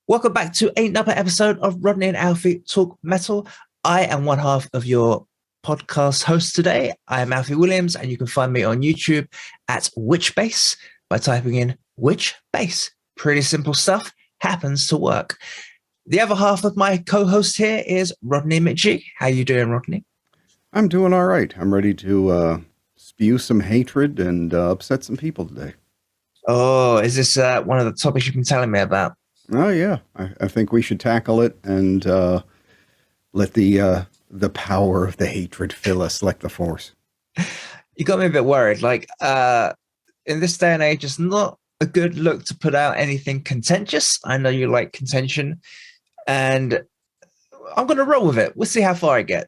Welcome back to another episode of Rodney and Alfie Talk Metal. I am one half of your podcast host today. I am Alfie Williams, and you can find me on YouTube at Which Bass by typing in Which Bass. Pretty simple stuff, happens to work. The other half of my co-host here is Rodney McGee. How you doing, Rodney? I'm doing all right. I'm ready to spew some hatred and upset some people today. Oh, is this one of the topics you've been telling me about? Oh, yeah. I think we should tackle it and let the power of the hatred fill us like the Force. You got me a bit worried. Like, in this day and age, it's not a good look to put out anything contentious. I know you like contention, and I'm going to roll with it. We'll see how far I get.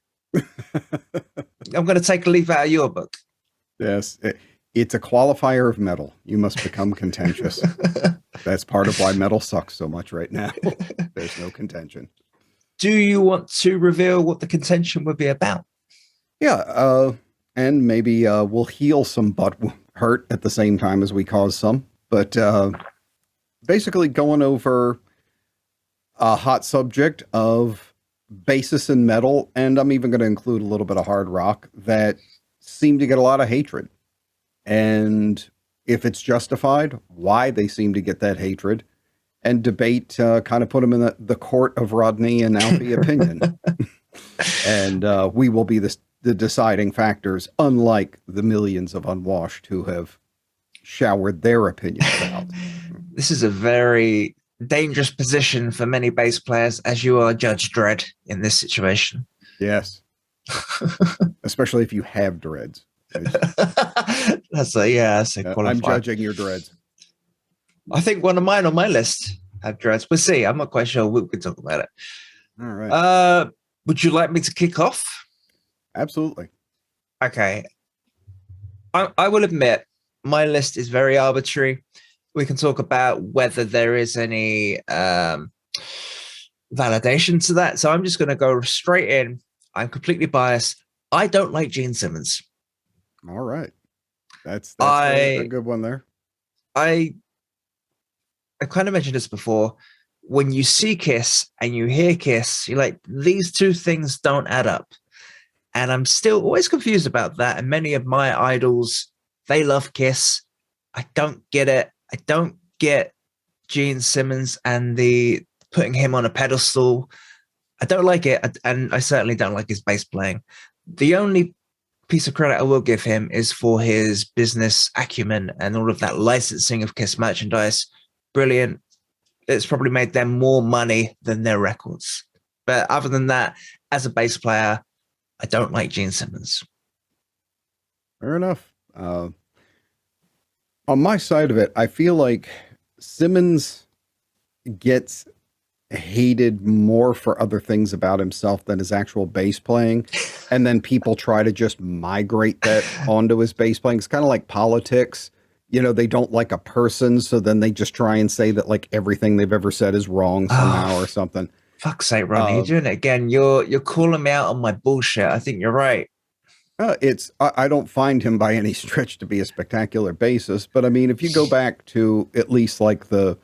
I'm going to take a leaf out of your book. Yes. It's a qualifier of metal. You must become contentious. That's part of why metal sucks so much right now. There's no contention. Do you want to reveal what the contention would be about? Yeah, and maybe we'll heal some butt hurt at the same time as we cause some. But basically going over a hot subject of bassists in metal, and I'm even going to include a little bit of hard rock, that seem to get a lot of hatred. And if it's justified, why they seem to get that hatred, and debate, kind of put them in the court of Rodney and Alfie opinion. And we will be the deciding factors, unlike the millions of unwashed who have showered their opinions out. This is a very dangerous position for many bass players, as you are Judge Dredd in this situation. Yes. Especially if you have dreads. That's a qualifier. I'm judging your dreads. I think one of mine on my list have dreads. We'll see. I'm not quite sure. We can talk about it. All right. Would you like me to kick off? Absolutely. Okay. I will admit my list is very arbitrary. We can talk about whether there is any validation to that. So I'm just going to go straight in. I'm completely biased. I don't like Gene Simmons. All right. That's a good one there. I kind of mentioned this before. When you see Kiss and you hear Kiss, you're like, these two things don't add up. And I'm still always confused about that. And many of my idols, they love Kiss. I don't get it. I don't get Gene Simmons and the putting him on a pedestal. I don't like it. And I certainly don't like his bass playing. The only piece of credit I will give him is for his business acumen and all of that licensing of Kiss merchandise. Brilliant. It's probably made them more money than their records. But other than that, as a bass player, I don't like Gene Simmons. Fair enough. On my side of it, I feel like Simmons gets hated more for other things about himself than his actual bass playing. And then people try to just migrate that onto his bass playing. It's kind of like politics. You know, they don't like a person, so then they just try and say that like everything they've ever said is wrong somehow or something. Fuck's sake, Ronnie, you're doing it again. You're calling me out on my bullshit. I think you're right. I don't find him by any stretch to be a spectacular bassist, but I mean, if you go back to at least like the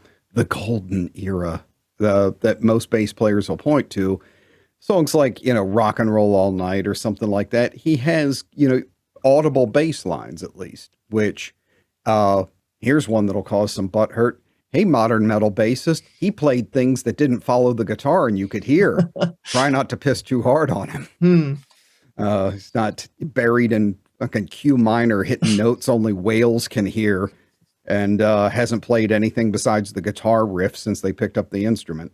golden era, that most bass players will point to, songs like, Rock and Roll All Night or something like that, he has, audible bass lines at least, which, here's one that'll cause some butt hurt. Hey, modern metal bassist, he played things that didn't follow the guitar and you could hear. Try not to piss too hard on him. He's not buried in fucking Q minor hitting notes only whales can hear, and hasn't played anything besides the guitar riff since they picked up the instrument.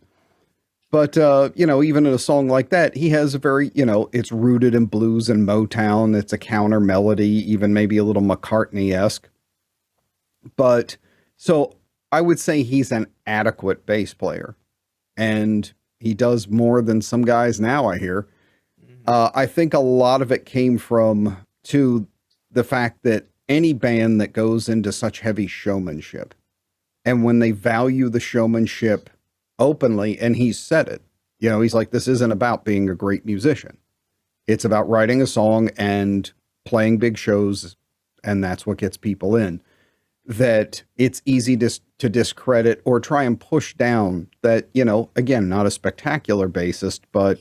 But, even in a song like that, he has a very, it's rooted in blues and Motown. It's a counter melody, even maybe a little McCartney-esque. But, so I would say he's an adequate bass player. And he does more than some guys now, I hear. I think a lot of it came from, to the fact that any band that goes into such heavy showmanship, and when they value the showmanship openly, and he's said it, he's like, this isn't about being a great musician. It's about writing a song and playing big shows, and that's what gets people in. that it's easy to discredit or try and push down that, you know, again, not a spectacular bassist, but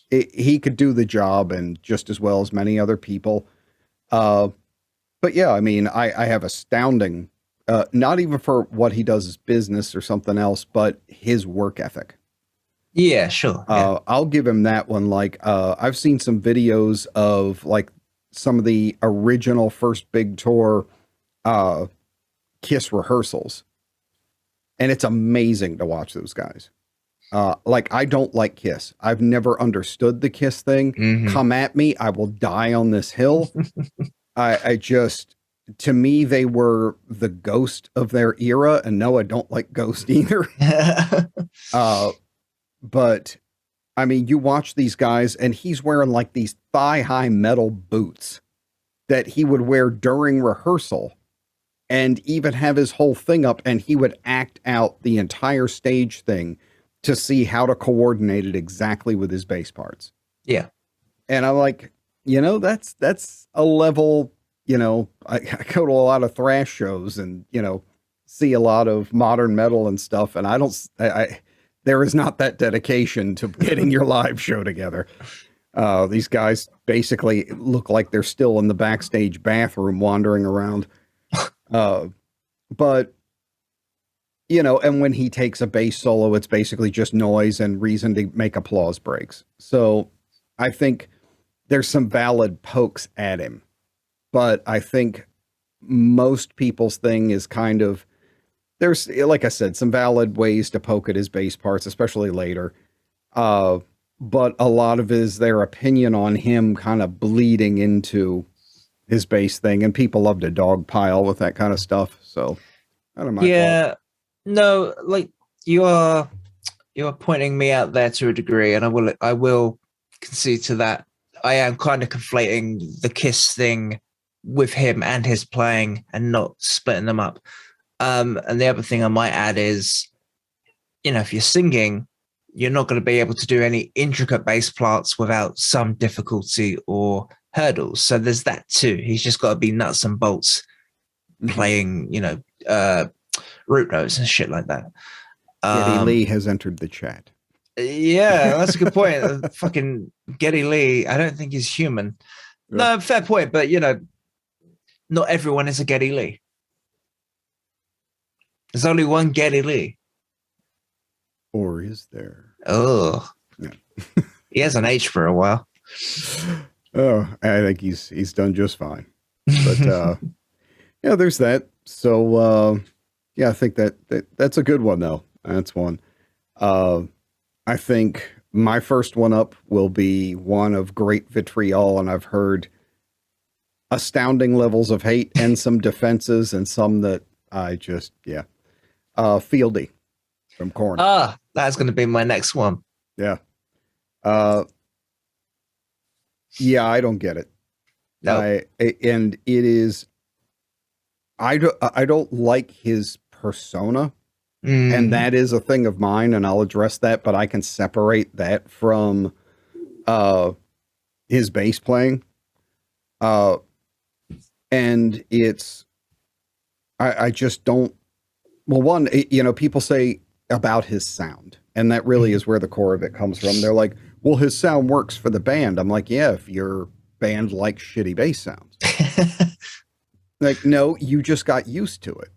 he could do the job and just as well as many other people. But yeah, I mean, I have astounding, not even for what he does as business or something else, but his work ethic. Yeah, sure. Yeah. I'll give him that one. Like, I've seen some videos of like some of the original first big tour, Kiss rehearsals. And it's amazing to watch those guys. Like, I don't like Kiss. I've never understood the Kiss thing. Come at me. I will die on this hill. I just, to me, they were the Ghost of their era. And no, I don't like Ghost either. But I mean, you watch these guys and he's wearing like these thigh-high metal boots that he would wear during rehearsal and even have his whole thing up, and he would act out the entire stage thing to see how to coordinate it exactly with his bass parts. Yeah. And I'm like, you know, that's a level, you know, I go to a lot of thrash shows and, you know, see a lot of modern metal and stuff. And there is not that dedication to getting your live show together. These guys basically look like they're still in the backstage bathroom wandering around. But, you know, and when he takes a bass solo, it's basically just noise and reason to make applause breaks. So I think there's some valid pokes at him, but I think most people's thing is kind of, there's, like I said, some valid ways to poke at his bass parts, especially later. But a lot of it is their opinion on him kind of bleeding into his bass thing, and people love to dogpile with that kind of stuff. So I don't mind. Yeah, no, like you are pointing me out there to a degree, and I will concede to that. I am kind of conflating the Kiss thing with him and his playing and not splitting them up. And the other thing I might add is, you know, if you're singing, you're not going to be able to do any intricate bass parts without some difficulty or hurdles. So there's that too. He's just got to be nuts and bolts playing, you know, root notes and shit like that. Geddy Lee has entered the chat. Yeah, that's a good point. Fucking Geddy Lee, I don't think he's human. Yeah. No, fair point. But, you know, not everyone is a Geddy Lee. There's only one Geddy Lee. Or is there? Oh. Yeah. He hasn't aged for a while. Oh, I think he's done just fine. But yeah, there's that. So yeah, I think that's a good one though. That's one. I think my first one up will be one of great vitriol, and I've heard astounding levels of hate and some defenses and some that I just, yeah. Fieldy from Korn. That's going to be my next one. Yeah. Yeah, I don't get it. No. And it is, I don't like his persona. And that is a thing of mine, and I'll address that, but I can separate that from his bass playing. And it's, I just don't, well, one, you know, people say about his sound, and that really is where the core of it comes from. They're like, well, his sound works for the band. I'm like, yeah, if your band likes shitty bass sounds. Like, no, you just got used to it.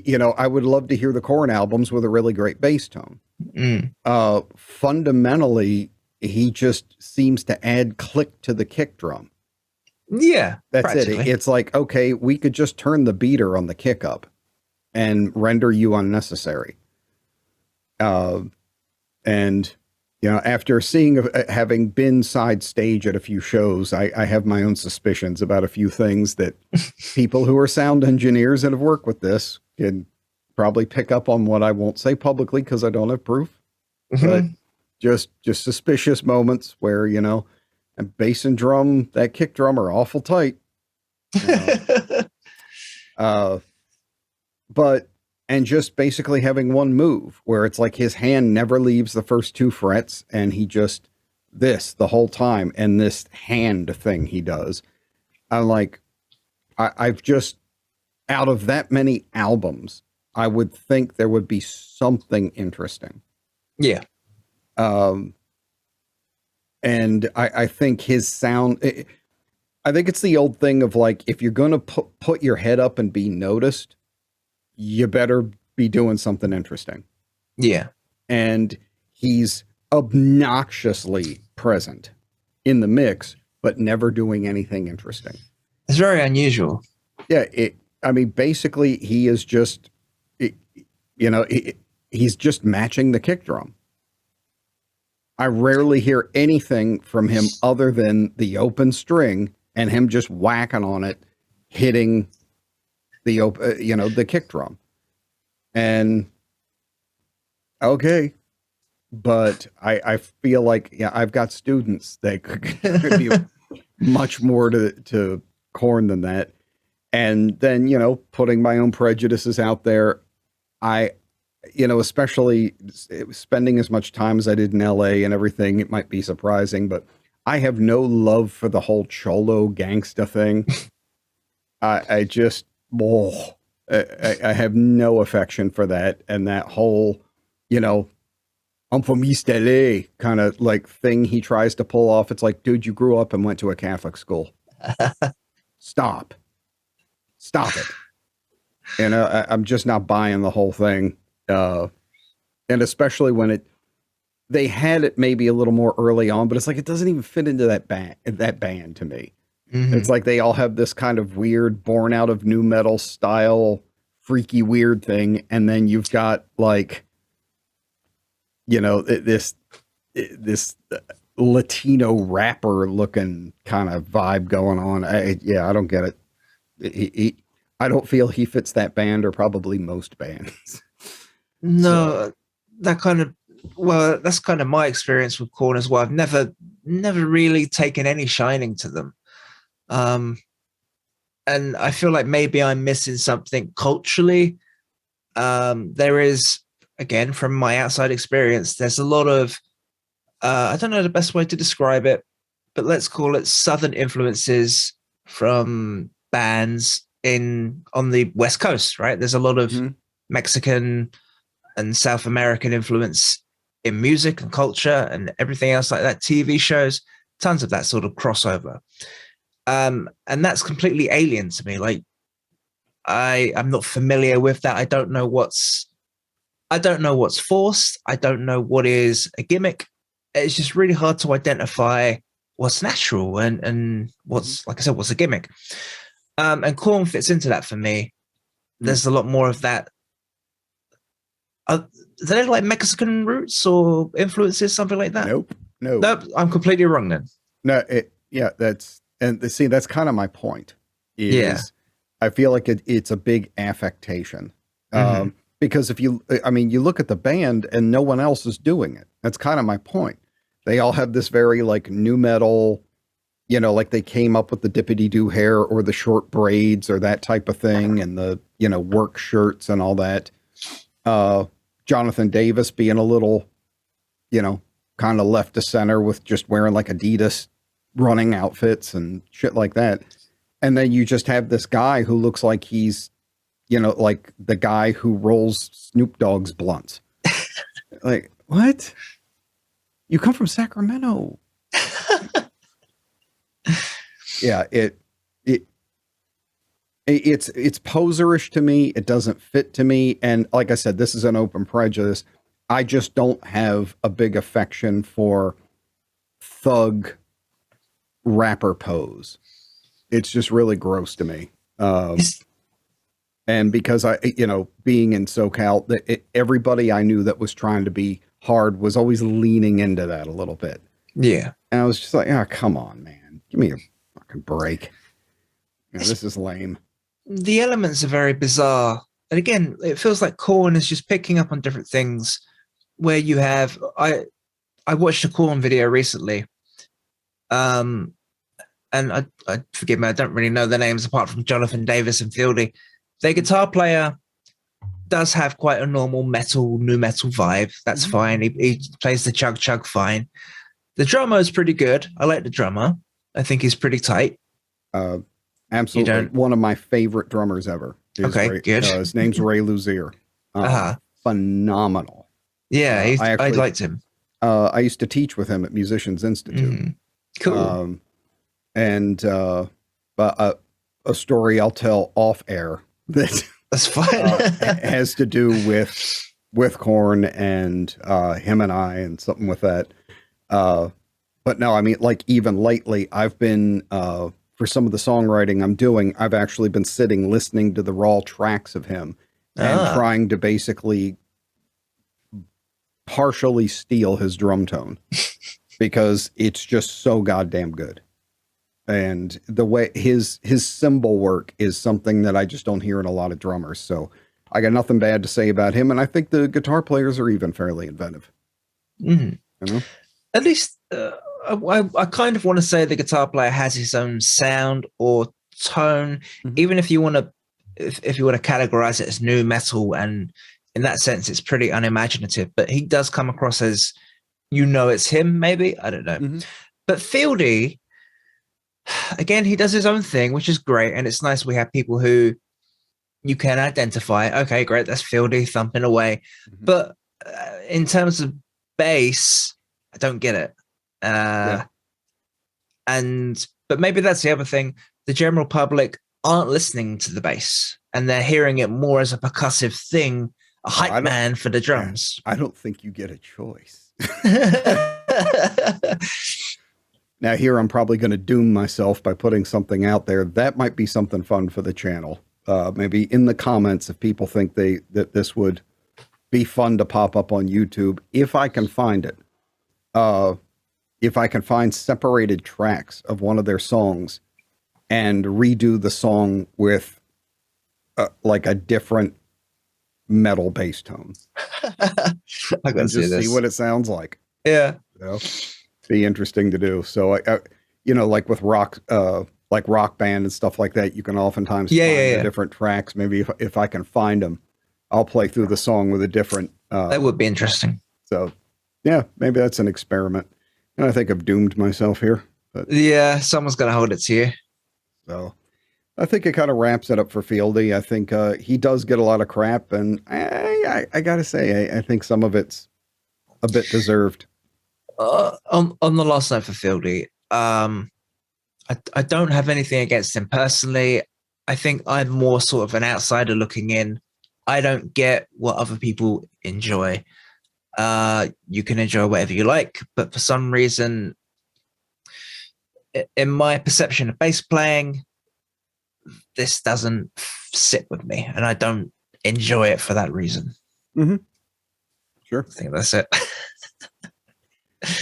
You know, I would love to hear the Korn albums with a really great bass tone. Fundamentally, he just seems to add click to the kick drum. Yeah, that's it. It's like, okay, we could just turn the beater on the kick up and render you unnecessary. And, you know, after having been side stage at a few shows, I have my own suspicions about a few things that people who are sound engineers and have worked with this can probably pick up on, what I won't say publicly because I don't have proof, but just suspicious moments where, you know, and bass and drum, that kick drum are awful tight. But, and just basically having one move where it's like his hand never leaves the first two frets, and he just this the whole time. And this hand thing he does, I'm like, I've just, out of that many albums, I would think there would be something interesting. Yeah. And I think his sound, I think it's the old thing of like, if you're going to put your head up and be noticed, you better be doing something interesting. Yeah. And he's obnoxiously present in the mix, but never doing anything interesting. It's very unusual. Yeah. I mean, basically he is just, he's just matching the kick drum. I rarely hear anything from him other than the open string and him just whacking on it, hitting the the kick drum. And okay, but I feel like, yeah, I've got students that could contribute much more to Korn than that. And then, putting my own prejudices out there, especially spending as much time as I did in LA and everything, it might be surprising, but I have no love for the whole Cholo gangsta thing. I have no affection for that. And that whole, I'm from East LA kind of like thing he tries to pull off. It's like, dude, you grew up and went to a Catholic school. Stop it. And I'm just not buying the whole thing. And especially when they had it maybe a little more early on, but it's like, it doesn't even fit into that band to me. Mm-hmm. It's like they all have this kind of weird, born out of nu metal style, freaky weird thing. And then you've got like, this Latino rapper looking kind of vibe going on. I don't get it. I don't feel he fits that band or probably most bands. No, that's kind of my experience with Korn as well. I've never really taken any shining to them. And I feel like maybe I'm missing something culturally. There is, again, from my outside experience, there's a lot of, I don't know the best way to describe it, but let's call it Southern influences from bands on the West Coast, right? There's a lot of Mexican and South American influence in music and culture and everything else like that, TV shows, tons of that sort of crossover. And that's completely alien to me. Like, I'm not familiar with that. I don't know what's forced. I don't know what is a gimmick. It's just really hard to identify what's natural and what's, like I said, what's a gimmick. And Korn fits into that for me. There's a lot more of that. Are they like Mexican roots or influences, something like that? Nope. I'm completely wrong then. No, that's kind of my point. I feel like it's a big affectation. Because if you look at the band and no one else is doing it. That's kind of my point. They all have this very like nu metal, like they came up with the dippity-doo hair or the short braids or that type of thing and the, work shirts and all that. Jonathan Davis being a little, kind of left to center with just wearing like Adidas running outfits and shit like that. And then you just have this guy who looks like he's, like the guy who rolls Snoop Dogg's blunts. Like, what? You come from Sacramento. Yeah, it's poserish to me. It doesn't fit to me. And like I said, this is an open prejudice. I just don't have a big affection for thug rapper pose. It's just really gross to me. And because being in SoCal, everybody I knew that was trying to be hard was always leaning into that a little bit. Yeah. And I was just like, come on, man. Give me a fucking break. This is lame. The elements are very bizarre. And again, it feels like Korn is just picking up on different things where you have, I watched a Korn video recently. And I forgive me, I don't really know the names apart from Jonathan Davis and Fieldy. Their guitar player does have quite a normal nu metal vibe. That's fine. He plays the chug chug fine. The drummer is pretty good. I like the drummer. I think he's pretty tight. Absolutely. One of my favorite drummers ever. Okay, good. His name's Ray Luzier. Phenomenal. Yeah, I liked him. I used to teach with him at Musicians Institute. Cool. But a story I'll tell off air that's fine. has to do with Korn and him and I, and something with that. But no, I mean, like, even lately, I've been for some of the songwriting I'm doing, I've actually been sitting listening to the raw tracks of him and trying to basically partially steal his drum tone because it's just so goddamn good. And the way his cymbal work is something that I just don't hear in a lot of drummers. So I got nothing bad to say about him. And I think the guitar players are even fairly inventive. You know? At least I kind of want to say the guitar player has his own sound or tone, even if you want to, if you want to categorize it as new metal, and in that sense, it's pretty unimaginative, but he does come across as, it's him, maybe. I don't know. But Fieldy, again, he does his own thing, which is great. And it's nice we have people who you can identify. Okay, great. That's Fieldy thumping away. But in terms of bass, I don't get it. But maybe that's the other thing. The general public aren't listening to the bass, and they're hearing it more as a percussive thing, a hype man for the drums. I don't think you get a choice. Now here I'm probably going to doom myself by putting something out there. That might be something fun for the channel. Maybe in the comments, if people think that this would be fun to pop up on YouTube, if I can find it. If I can find separated tracks of one of their songs and redo the song with like a different metal bass tone. I can see what it sounds like. Yeah. Be interesting to do. So I like with rock band and stuff like that, you can oftentimes find the different tracks. Maybe if I can find them, I'll play through the song with a different. That would be interesting. So yeah, maybe that's an experiment. And I think I've doomed myself here. But yeah, someone's going to hold it to you. So I think it kind of wraps it up for Fieldy. I think he does get a lot of crap, and I got to say, I think some of it's a bit deserved. On the last note for Fieldy, I don't have anything against him personally. I think I'm more sort of an outsider looking in. I don't get what other people enjoy. You can enjoy whatever you like, but for some reason, in my perception of bass playing, this doesn't sit with me, and I don't enjoy it for that reason. Sure. I think that's it.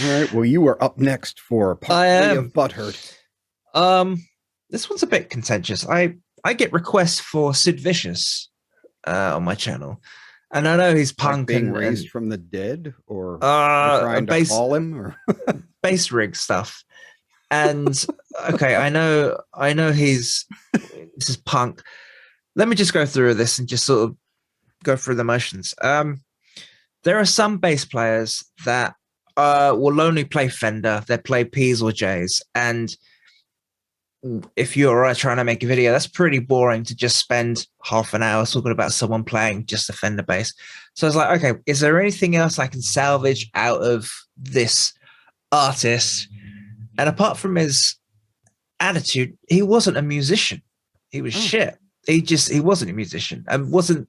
All right. Well, you are up next for part 3 of Butthurt. This one's a bit contentious. I get requests for Sid Vicious on my channel, and I know he's punk, like being raised from the dead, or trying to call him, or bass rig stuff. And okay, I know this is punk. Let me just go through this and just sort of go through the motions. There are some bass players that will only play Fender. They play P's or J's, and if you're trying to make a video, that's pretty boring to just spend half an hour talking about someone playing just a Fender bass. So I was like, okay, is there anything else I can salvage out of this artist? And apart from his attitude, he wasn't a musician. He was shit. He wasn't a musician, and I can't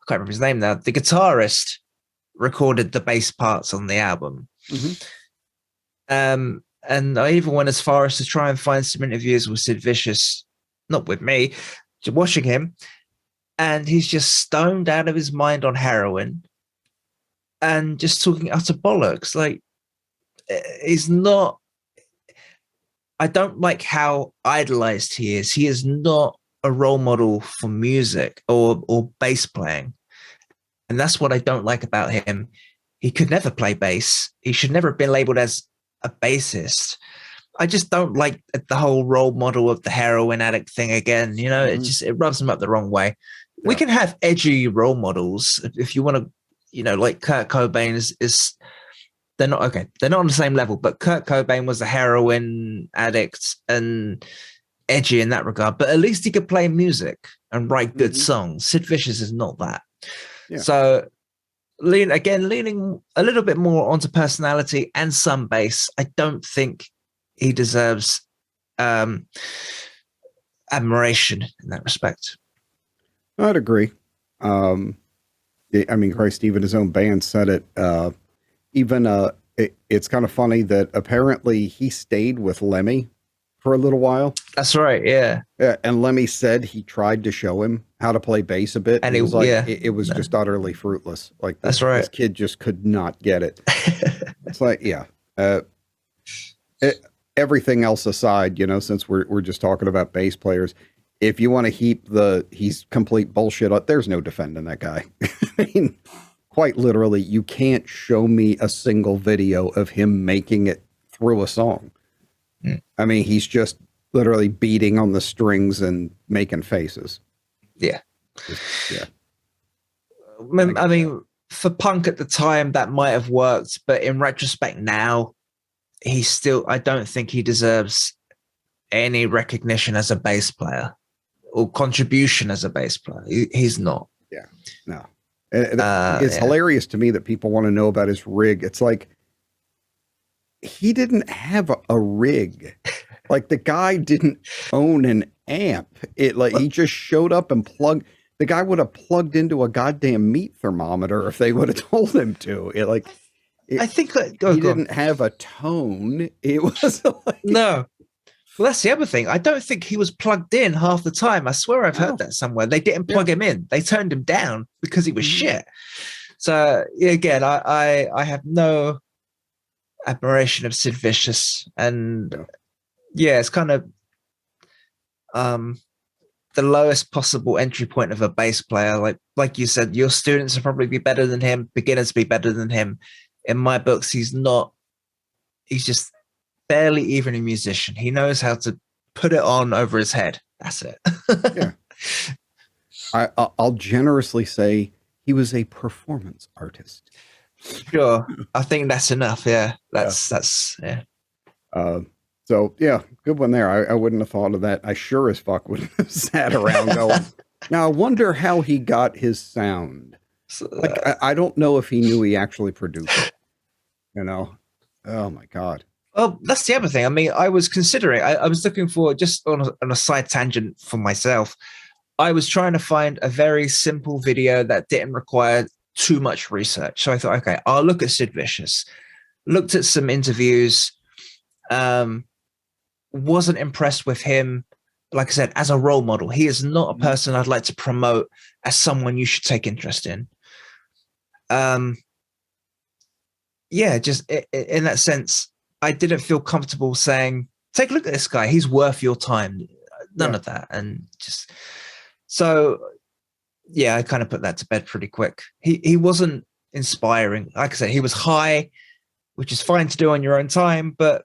remember his name now. The guitarist recorded the bass parts on the album. And I even went as far as to try and find some interviews with Sid Vicious, not with me, just watching him, and he's just stoned out of his mind on heroin and just talking utter bollocks. Like, he's not. I don't like how idolized he is. He is not a role model for music or bass playing, and that's what I don't like about him. He could never play bass. He should never have been labeled as a bassist. I just don't like the whole role model of the heroin addict thing again. It rubs him up the wrong way. Yeah. We can have edgy role models if you want to, like Kurt Cobain is they're not okay. They're not on the same level, but Kurt Cobain was a heroin addict and edgy in that regard, but at least he could play music. and write good songs. Sid Vicious is not that. Yeah. So leaning a little bit more onto personality and some bass. I don't think he deserves admiration in that respect. I'd agree. I mean, Christ, even his own band said it. It's kind of funny that apparently he stayed with Lemmy for a little while. That's right. Yeah. And Lemmy said he tried to show him how to play bass a bit. And it was like, it was just utterly fruitless. Like that's right. This kid just could not get it. It's like, yeah. Everything else aside, you know, since we're just talking about bass players, if you want to heap he's complete bullshit up, there's no defending that guy. I mean, quite literally, you can't show me a single video of him making it through a song. I mean, he's just literally beating on the strings and making faces. Yeah. Yeah. I mean, for punk at the time, that might have worked, but in retrospect now, I don't think he deserves any recognition as a bass player or contribution as a bass player. He's not. Yeah. No. It's hilarious to me that people want to know about his rig. It's like, he didn't have a rig. Like, the guy didn't own an amp. He just showed up and the guy would have plugged into a goddamn meat thermometer if they would have told him to. I think he didn't have a tone. It was like, no. Well, that's the other thing. I don't think he was plugged in half the time. I swear I've heard that somewhere. They didn't plug him in. They turned him down because he was shit. So again, I have no admiration of Sid Vicious, and it's kind of the lowest possible entry point of a bass player. Like you said, your students will probably be better than him, beginners be better than him. In my books, he's just barely even a musician. He knows how to put it on over his head. That's it. Yeah. I'll generously say he was a performance artist. Sure. I think that's enough. Yeah. That's yeah. So yeah, good one there. I wouldn't have thought of that. I sure as fuck wouldn't have sat around going, now I wonder how he got his sound. Like, I don't know if he knew he actually produced it, you know? Oh my God. Well, that's the other thing. I mean, I was considering, I was looking for, just on a side tangent for myself, I was trying to find a very simple video that didn't require too much research. So I thought, okay, I'll look at Sid Vicious. Looked at some interviews. Wasn't impressed with him, like I said, as a role model. He is not a person I'd like to promote as someone you should take interest in. Just in that sense, I didn't feel comfortable saying, take a look at this guy. He's worth your time. None of that. And just, so yeah, I kind of put that to bed pretty quick. He wasn't inspiring. Like I said, he was high, which is fine to do on your own time, but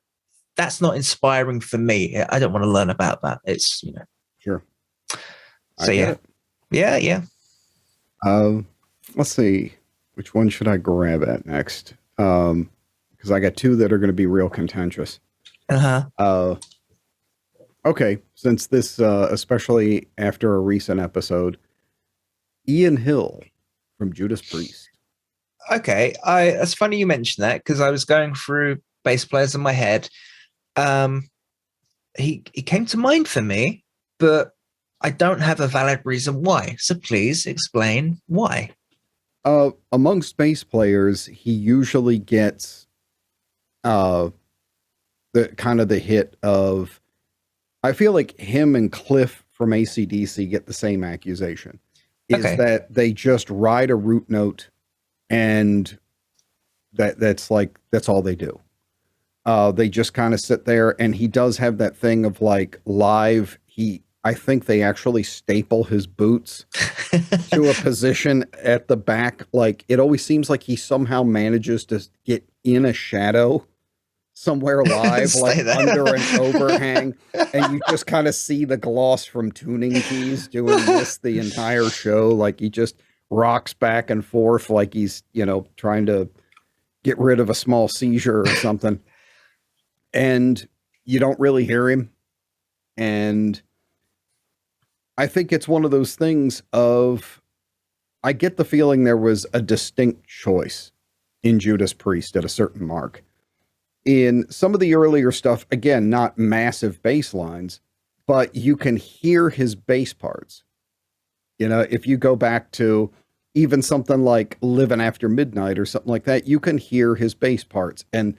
that's not inspiring for me. I don't want to learn about that. It's, you know. Sure. So yeah. Let's see. Which one should I grab at next? Because I got two that are going to be real contentious. Okay. Since this, especially after a recent episode, Ian Hill from Judas Priest. Okay. It's funny you mentioned that, because I was going through bass players in my head. He came to mind for me, but I don't have a valid reason why. So please explain why. Amongst bass players, he usually gets the hit of, I feel like him and Cliff from AC/DC get the same accusation. Is that they just ride a root note, and that's all they do. They just kind of sit there, and he does have that thing of like live. I think they actually staple his boots to a position at the back. Like, it always seems like he somehow manages to get in a shadow somewhere live, like under an overhang. And you just kind of see the gloss from Tuning Keys doing this the entire show. Like, he just rocks back and forth like he's, trying to get rid of a small seizure or something. And you don't really hear him. And I think it's one of those things of, I get the feeling there was a distinct choice in Judas Priest at a certain mark. In some of the earlier stuff, again, not massive bass lines, but you can hear his bass parts. You know, if you go back to even something like Living After Midnight or something like that, you can hear his bass parts and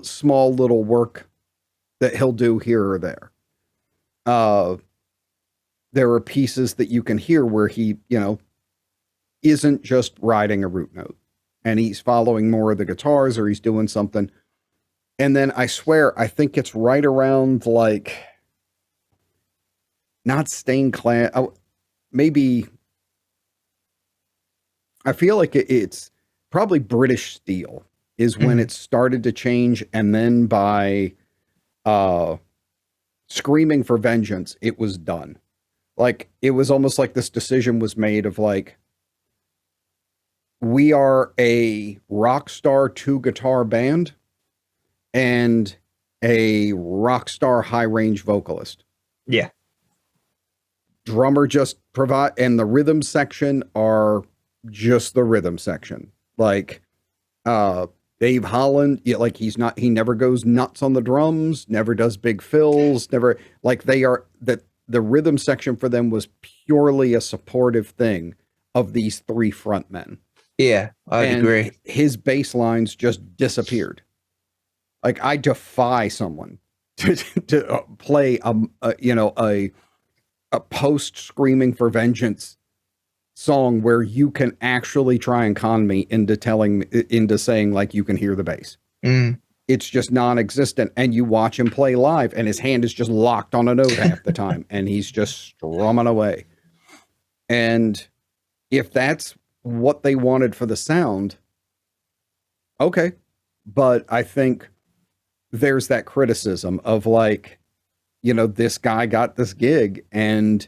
small little work that he'll do here or there. There are pieces that you can hear where he, you know, isn't just riding a root note and he's following more of the guitars or he's doing something. And then I swear, I think it's right around like, not stained glass, maybe, I feel like it's probably British Steel is when it started to change. And then by Screaming for Vengeance, it was done. Like, it was almost like this decision was made of like, we are a rock star 2-guitar band and a rock star high range vocalist. Yeah. Drummer just provide, and the rhythm section are just the rhythm section. Like, Dave Holland, yeah, like he never goes nuts on the drums, never does big fills, never, like they are, that the rhythm section for them was purely a supportive thing of these 3 frontmen. Yeah, I agree. His bass lines just disappeared. Like, I defy someone to play a post Screaming for Vengeance song where you can actually try and con me into saying like you can hear the bass. It's just non-existent. And you watch him play live and his hand is just locked on a note half the time and he's just strumming away. And if that's what they wanted for the sound, okay. But I think there's that criticism of like, you know, this guy got this gig and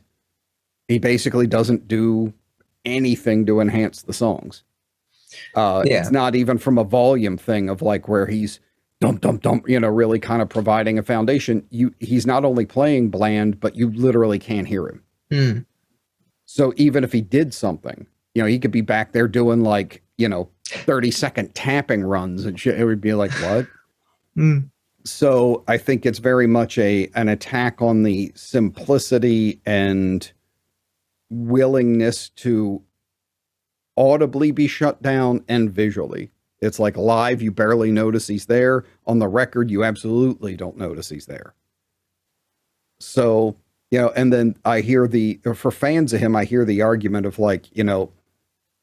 he basically doesn't do anything to enhance the songs. It's not even from a volume thing of like where he's dump, dump, dump, you know, really kind of providing a foundation. He's not only playing bland, but you literally can't hear him. So even if he did something, you know, he could be back there doing like, you know, 30-second tapping runs and shit. It would be like, what? So I think it's very much an attack on the simplicity and willingness to audibly be shut down and visually. It's like live, you barely notice he's there. On the record, you absolutely don't notice he's there. So, you know, and then I hear for fans of him, I hear the argument of like, you know,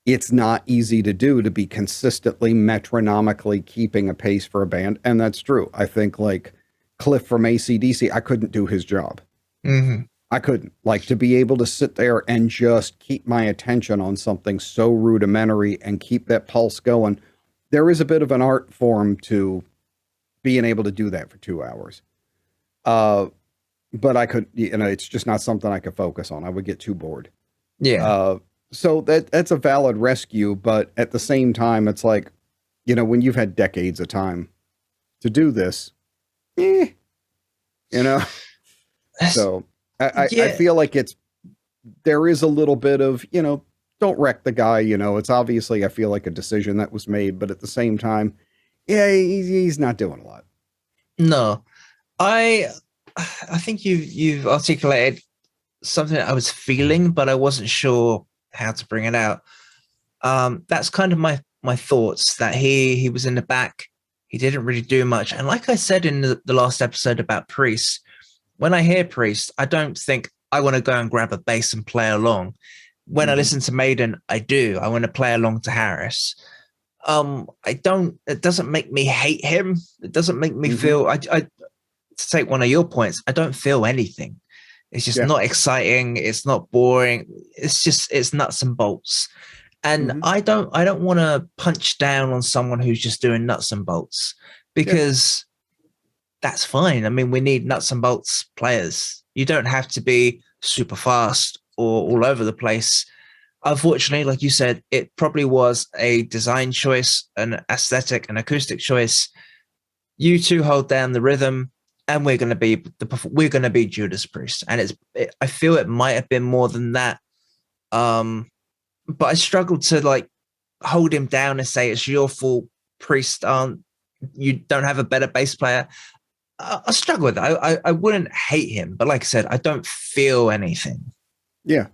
it's not easy to do to be consistently metronomically keeping a pace for a band. And that's true. I think like Cliff from AC/DC, I couldn't do his job. I couldn't, like, to be able to sit there and just keep my attention on something so rudimentary and keep that pulse going. There is a bit of an art form to being able to do that for 2 hours. But I could, you know, it's just not something I could focus on. I would get too bored. Yeah. So that's a valid rescue, but at the same time, it's like, you know, when you've had decades of time to do this, you know, so I feel like there is a little bit of, you know, don't wreck the guy, you know, it's obviously, I feel like a decision that was made, but at the same time, yeah, he's not doing a lot. No, I think you've articulated something that I was feeling, but I wasn't sure how to bring it out. That's kind of my thoughts, that he was in the back. He didn't really do much. And like I said in the last episode about Priest, when I hear Priest, I don't think I want to go and grab a bass and play along. When I listen to Maiden, I do. I want to play along to Harris. It doesn't make me hate him. It doesn't make me feel, to take one of your points, I don't feel anything. It's just not exciting. It's not boring. It's nuts and bolts. And I don't want to punch down on someone who's just doing nuts and bolts, because that's fine. I mean, we need nuts and bolts players. You don't have to be super fast or all over the place. Unfortunately, like you said, it probably was a design choice, an aesthetic, an acoustic choice. You two hold down the rhythm. and we're going to be Judas Priest, and I feel it might have been more than that. But I struggled to like hold him down and say it's your fault. Priest you don't have a better bass player. I struggle with that. I wouldn't hate him, but like I said, I don't feel anything. Yeah,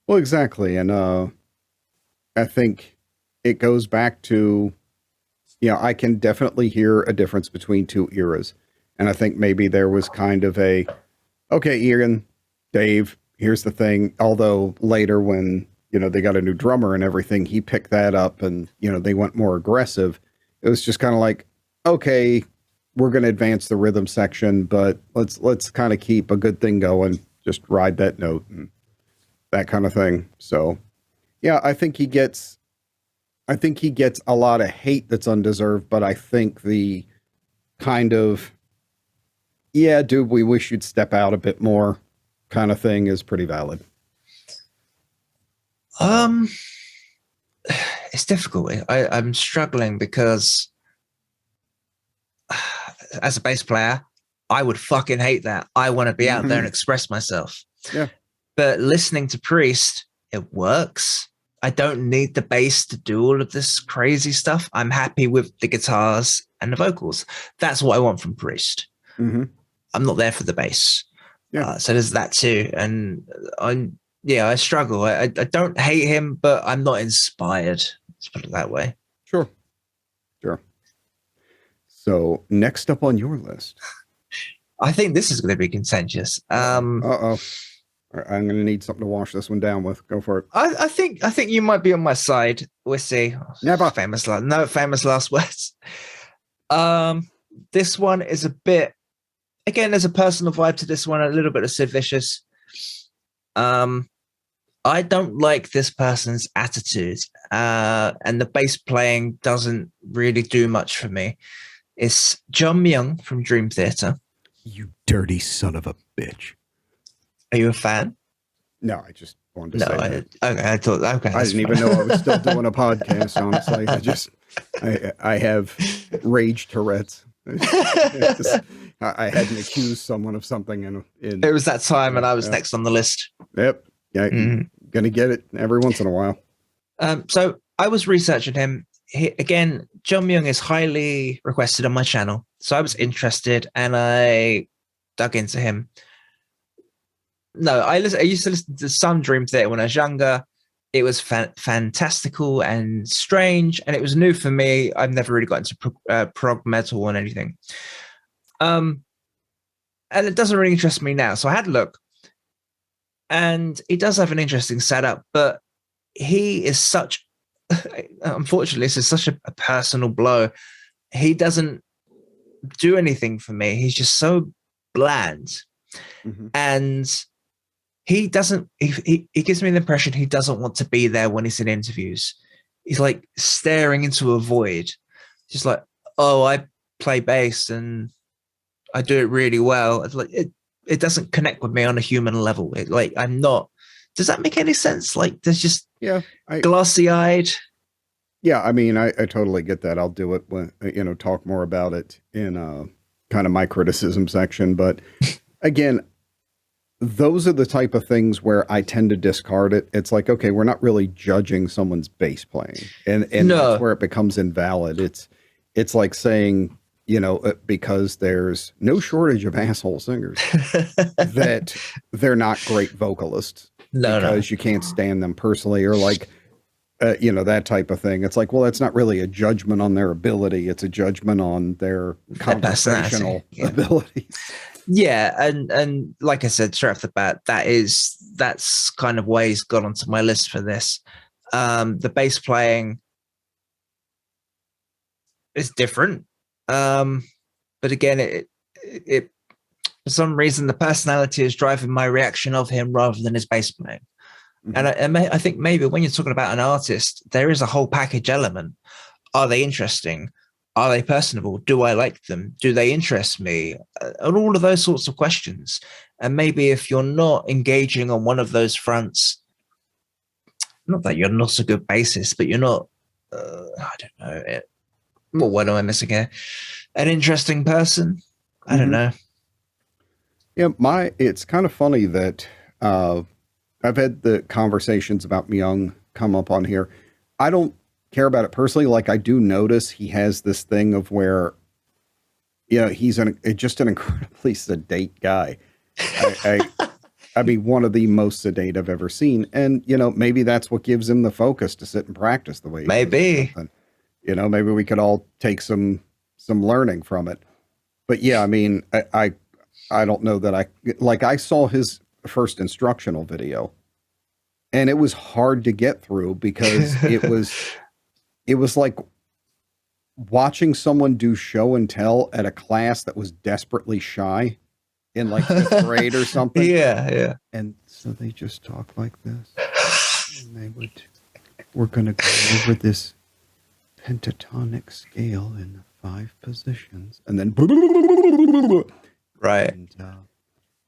well, exactly. And I think it goes back to, I can definitely hear a difference between two eras. And I think maybe there was kind of okay, Ian, Dave, here's the thing. Although later when, they got a new drummer and everything, he picked that up and, they went more aggressive. It was just kind of like, okay, we're going to advance the rhythm section, but let's kind of keep a good thing going. Just ride that note and that kind of thing. So yeah, I think he gets a lot of hate that's undeserved, but I think the kind of, yeah, dude, we wish you'd step out a bit more kind of thing is pretty valid. It's difficult. I'm struggling because as a bass player, I would fucking hate that. I want to be out there and express myself. Yeah. But listening to Priest, it works. I don't need the bass to do all of this crazy stuff. I'm happy with the guitars and the vocals. That's what I want from Priest. Mm-hmm. I'm not there for the bass. Yeah. So there's that too. And I struggle. I don't hate him, but I'm not inspired. Let's put it that way. Sure. So next up on your list. I think this is going to be contentious. Uh-oh. I'm going to need something to wash this one down with. Go for it. I think you might be on my side. We'll see. Never. Famous last words. This one is a bit, again, there's a personal vibe to this one, a little bit of Sid Vicious. I don't like this person's attitude, and the bass playing doesn't really do much for me. It's John Myung from Dream Theater. You dirty son of a bitch. Are you a fan? No, I just wanted to say that. Okay. I didn't even know I was still doing a podcast, honestly. I have rage Tourette's. I hadn't accused someone of something in it was that time and I was next on the list. Yep. Yeah, gonna get it every once in a while. So I was researching him. Again, John Myung is highly requested on my channel. So I was interested and I dug into him. No, I used to listen to some Dream Theater when I was younger. It was fantastical and strange, and it was new for me. I've never really got into prog metal or anything. And it doesn't really interest me now. So I had a look, and he does have an interesting setup, but he is unfortunately, this is such a personal blow. He doesn't do anything for me. He's just so bland. And he doesn't, he gives me the impression he doesn't want to be there when he's in interviews. He's like staring into a void. Just like, oh, I play bass and I do it really well. It's like, it doesn't connect with me on a human level. I'm not, does that make any sense? Like there's just glassy eyed. Yeah. I mean, I totally get that. I'll do it when, talk more about it in kind of my criticism section. But again, those are the type of things where I tend to discard it. It's like, okay, we're not really judging someone's bass playing, and that's where it becomes invalid. It's like saying, because there's no shortage of asshole singers, that they're not great vocalists because you can't stand them personally, or like, that type of thing. It's like, well, that's not really a judgment on their ability. It's a judgment on their conversational abilities. Yeah, and like I said, straight off the bat, that's kind of why he's got onto my list for this. The bass playing is different, but again, it for some reason the personality is driving my reaction of him rather than his bass playing. And I think maybe when you're talking about an artist, there is a whole package element. Are they interesting? Are they personable? Do I like them? Do they interest me? And all of those sorts of questions. And maybe if you're not engaging on one of those fronts, not that you're not a good bassist, but you're not, I don't know. Well, what am I missing here? An interesting person? I don't know. Yeah, it's kind of funny that I've had the conversations about Myung come up on here. I don't care about it personally. Like, I do notice he has this thing of where, he's just an incredibly sedate guy. I mean, one of the most sedate I've ever seen. And, maybe that's what gives him the focus to sit and practice the way he does Maybe. something. Maybe we could all take some learning from it. But yeah, I mean, I don't know that I saw his first instructional video, and it was hard to get through because it was like watching someone do show and tell at a class that was desperately shy in like 5th grade or something. Yeah. And so they just talk like this. And we're going to go over this pentatonic scale in 5 positions. And then... Right. And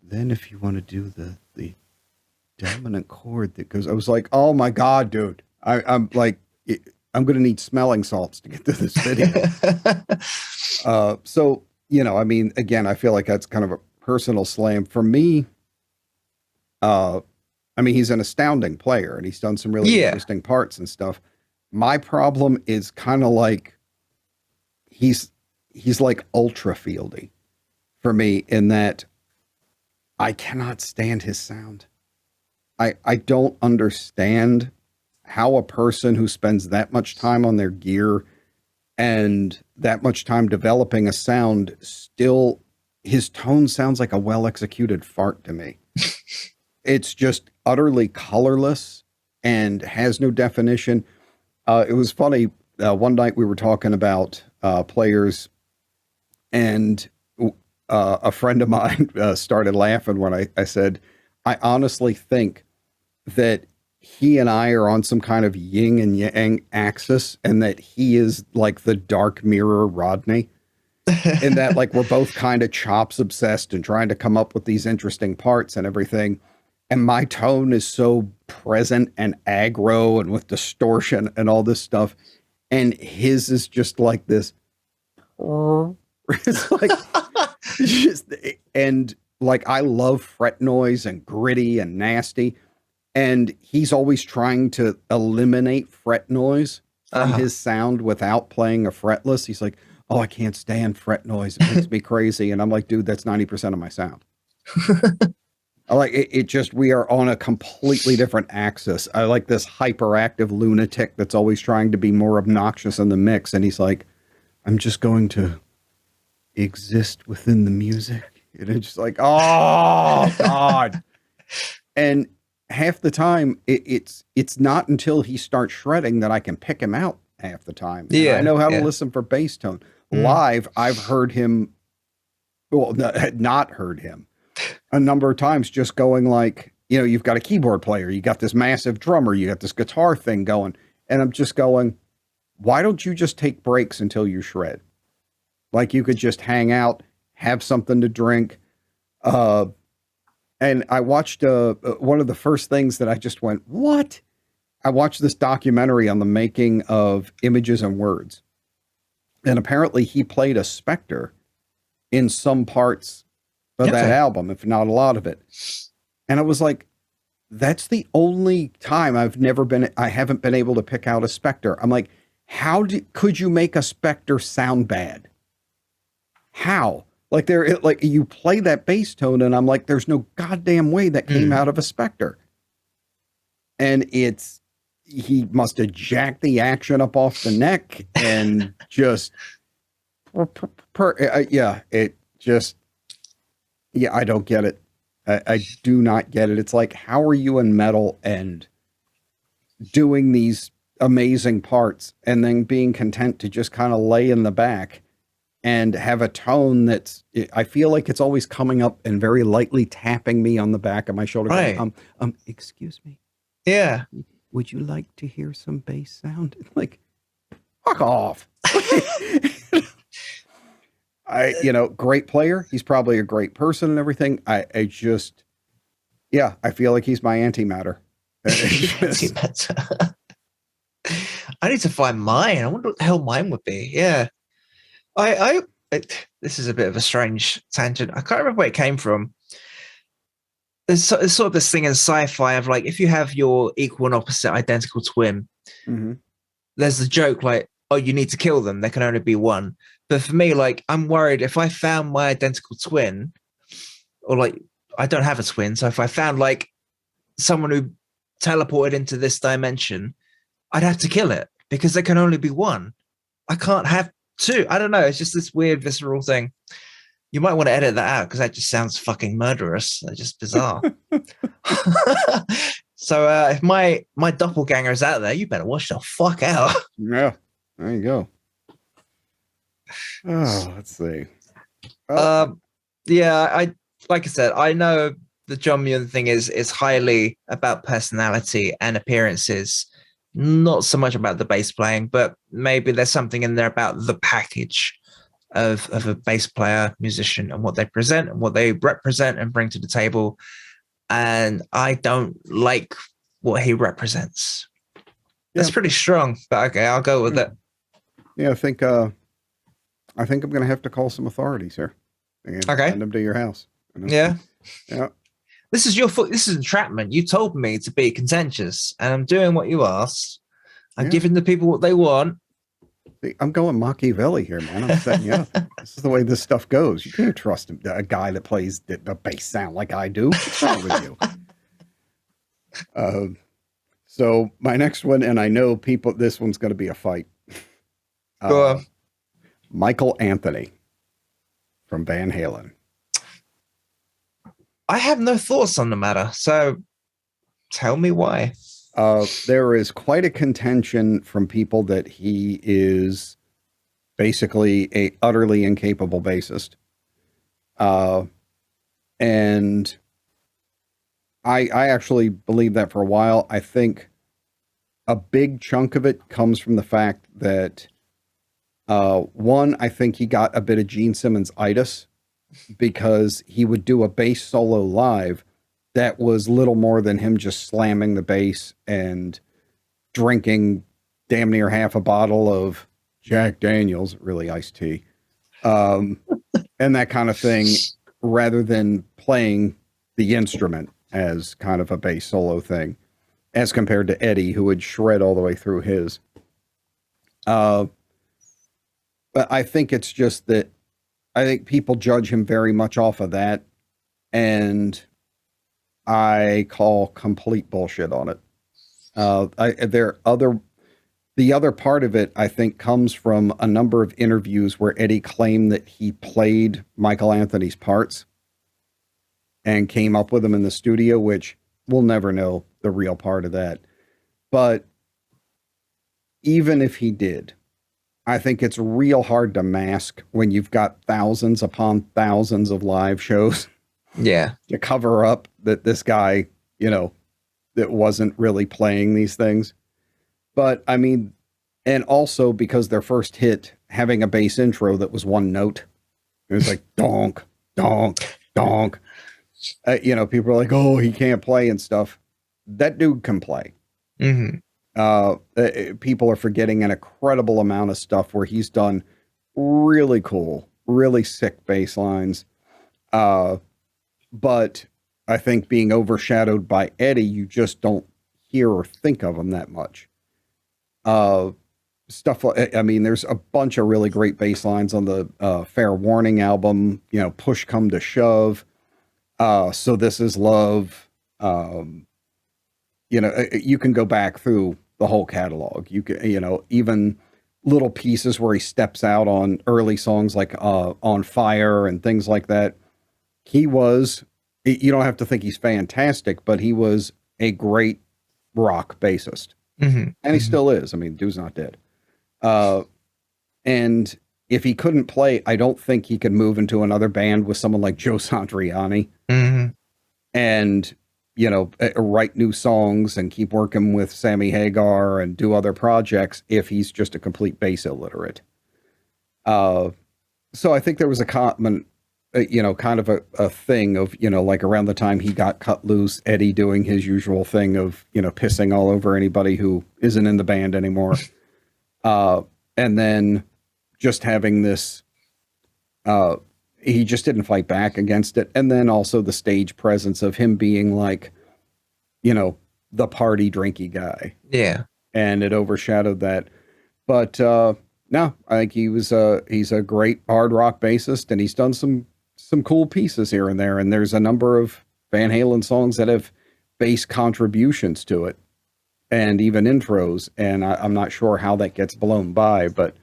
then if you want to do the dominant chord that goes... I was like, oh my God, dude. I'm like... I'm going to need smelling salts to get to this video. So, I mean, again, I feel like that's kind of a personal slam for me. I mean, he's an astounding player and he's done some really interesting parts and stuff. My problem is kind of like, he's like ultra Fieldy for me in that I cannot stand his sound. I don't understand how a person who spends that much time on their gear and that much time developing a sound still, his tone sounds like a well-executed fart to me. It's just utterly colorless and has no definition. It was funny. One night we were talking about players, and a friend of mine started laughing when I said, I honestly think that he and I are on some kind of yin and yang axis, and that he is like the dark mirror Rodney, in that like we're both kind of chops obsessed and trying to come up with these interesting parts and everything. And my tone is so present and aggro and with distortion and all this stuff. And his is just like this. It's like, and like, I love fret noise and gritty and nasty. And he's always trying to eliminate fret noise from his sound without playing a fretless. He's like, oh, I can't stand fret noise. It makes me crazy. And I'm like, dude, that's 90% of my sound. I like it just, we are on a completely different axis. I like this hyperactive lunatic that's always trying to be more obnoxious in the mix. And he's like, I'm just going to exist within the music. And it's just like, oh God. And half the time it's not until he starts shredding that I can pick him out half the time. And I know how to listen for bass tone. Live, I've heard him, well, not heard him a number of times just going like, you've got a keyboard player, you got this massive drummer, you got this guitar thing going. And I'm just going, why don't you just take breaks until you shred? Like, you could just hang out, have something to drink. And I watched one of the first things that I just went, what? I watched this documentary on the making of Images and Words. And apparently he played a Spectre in some parts of that album, if not a lot of it. And I was like, that's the only time I haven't been able to pick out a Spectre. I'm like, could you make a Spectre sound bad? How? Like, you play that bass tone and I'm like, there's no goddamn way that came out of a Spectre. And he must have jacked the action up off the neck and just, I don't get it. I do not get it. It's like, how are you in metal and doing these amazing parts and then being content to just kind of lay in the back and have a tone I feel like it's always coming up and very lightly tapping me on the back of my shoulder. Right. Going, excuse me. Yeah. Would you like to hear some bass sound? Like, fuck off. Great player. He's probably a great person and everything. I feel like he's my antimatter. I need to find mine. I wonder what the hell mine would be. Yeah. This is a bit of a strange tangent. I can't remember where it came from, there's sort of this thing in sci-fi of like, if you have your equal and opposite identical twin, there's the joke like, oh, you need to kill them. There can only be one. But for me, like, I'm worried if I found my identical twin, or like, I don't have a twin. So if I found like someone who teleported into this dimension, I'd have to kill it because there can only be one. I can't have two. I don't know. It's just this weird visceral thing. You might want to edit that out because that just sounds fucking murderous. That's just bizarre. So if my doppelganger is out there, you better watch the fuck out. Yeah, there you go. Oh, let's see. Yeah, I like I said, I know the John Myung thing is highly about personality and appearances, not so much about the bass playing, but maybe there's something in there about the package of a bass player, musician, and what they present and what they represent and bring to the table. And I don't like what he represents. That's pretty strong, but okay, I'll go with it. Yeah, I think I'm going to have to call some authorities here. Okay, send them to your house. You know? Yeah. This is your foot. This is entrapment. You told me to be contentious, and I'm doing what you asked. I'm giving the people what they want. I'm going Machiavelli here, man. I'm setting you up. This is the way this stuff goes. You can't trust a guy that plays the bass sound like I do. What's wrong with you? So my next one, and I know people, this one's going to be a fight. Go on. Michael Anthony from Van Halen. I have no thoughts on the matter, so tell me why. There is quite a contention from people that he is basically a utterly incapable bassist. And I actually believe that for a while. I think a big chunk of it comes from the fact that, one, I think he got a bit of Gene Simmons-itis because he would do a bass solo live that was little more than him just slamming the bass and drinking damn near half a bottle of Jack Daniels, really iced tea, and that kind of thing, rather than playing the instrument as kind of a bass solo thing, as compared to Eddie, who would shred all the way through his. But I think it's just that I think people judge him very much off of that, and I call complete bullshit on it. The other part of it, I think, comes from a number of interviews where Eddie claimed that he played Michael Anthony's parts and came up with them in the studio, which we'll never know the real part of that. But even if he did, I think it's real hard to mask when you've got thousands upon thousands of live shows. Yeah. To cover up that this guy, that wasn't really playing these things. But I mean, and also because their first hit, having a bass intro that was one note, it was like donk, donk, donk. People are like, oh, he can't play and stuff. That dude can play. People are forgetting an incredible amount of stuff where he's done really cool, really sick bass lines. But I think being overshadowed by Eddie, you just don't hear or think of him that much. Stuff like, I mean, there's a bunch of really great bass lines on the Fair Warning album, Push Come to Shove, So This Is Love. You can go back through the whole catalog. You can, even little pieces where he steps out on early songs like On Fire and things like that. He was, you don't have to think he's fantastic, but he was a great rock bassist. And he still is. I mean, dude's not dead. And if he couldn't play, I don't think he could move into another band with someone like Joe Satriani and, write new songs and keep working with Sammy Hagar and do other projects if he's just a complete bass illiterate. So I think there was a common, kind of a thing of, like around the time he got cut loose, Eddie doing his usual thing of, pissing all over anybody who isn't in the band anymore. And then just having this, he just didn't fight back against it. And then also the stage presence of him being like, you know, the party drinky guy. Yeah. And it overshadowed that. But no, I think he's a great hard rock bassist, and he's done some cool pieces here and there. And there's a number of Van Halen songs that have bass contributions to it, and even intros. And I'm not sure how that gets blown by, but